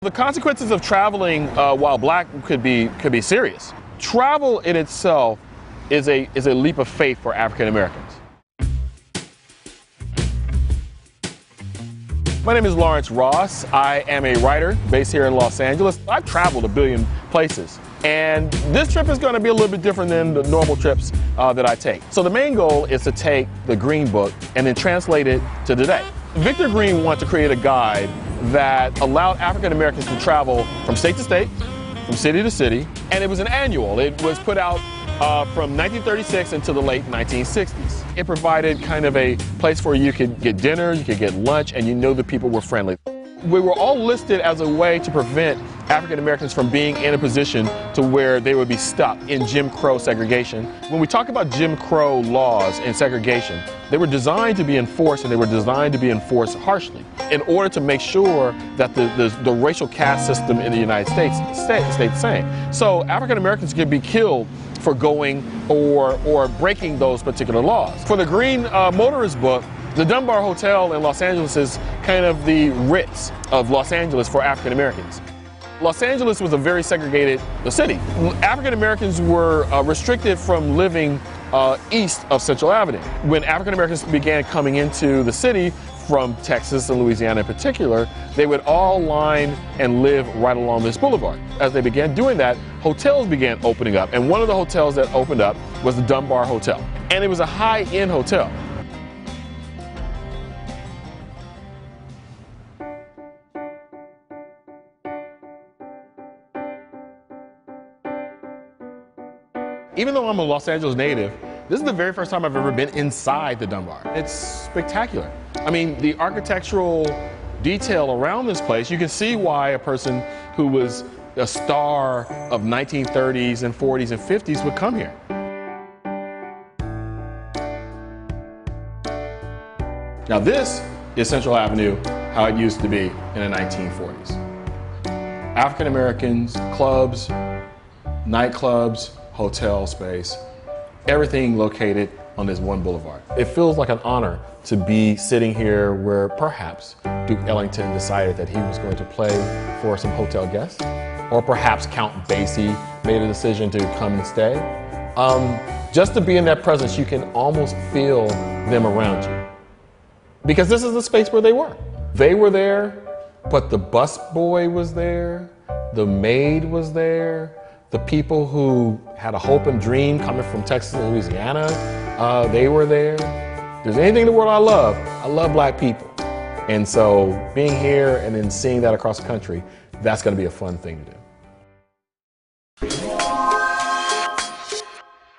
The consequences of traveling while black could be serious. Travel in itself is a leap of faith for African Americans. My name is Lawrence Ross. I am a writer based here in Los Angeles. I've traveled a billion places, and this trip is going to be a little bit different than the normal trips that I take. So the main goal is to take the Green Book and then translate it to today. Victor Green wanted to create a guide that allowed African Americans to travel from state to state, from city to city, and it was an annual. It was put out from 1936 into the late 1960s. It provided kind of a place where you could get dinner, you could get lunch, and you know the people were friendly. We were all listed as a way to prevent African Americans from being in a position to where they would be stuck in Jim Crow segregation. When we talk about Jim Crow laws and segregation, they were designed to be enforced, and they were designed to be enforced harshly in order to make sure that the racial caste system in the United States stayed the same. So African Americans could be killed for going or breaking those particular laws. For the Green Motorist book, the Dunbar Hotel in Los Angeles is kind of the Ritz of Los Angeles for African Americans. Los Angeles was a very segregated city. African Americans were restricted from living east of Central Avenue. When African Americans began coming into the city from Texas and Louisiana in particular, they would all line and live right along this boulevard. As they began doing that, hotels began opening up, and one of the hotels that opened up was the Dunbar Hotel. And it was a high-end hotel. Even though I'm a Los Angeles native, this is the very first time I've ever been inside the Dunbar. It's spectacular. I mean, the architectural detail around this place, you can see why a person who was a star of 1930s and 40s and 50s would come here. Now this is Central Avenue, how it used to be in the 1940s. African Americans, clubs, nightclubs, hotel space, everything located on this one boulevard. It feels like an honor to be sitting here where perhaps Duke Ellington decided that he was going to play for some hotel guests, or perhaps Count Basie made a decision to come and stay. Just to be in that presence, you can almost feel them around you. Because this is the space where they were. They were there, but the busboy was there, the maid was there, the people who had a hope and dream coming from Texas and Louisiana, they were there. If there's anything in the world I love black people. And so being here and then seeing that across the country, that's going to be a fun thing to do.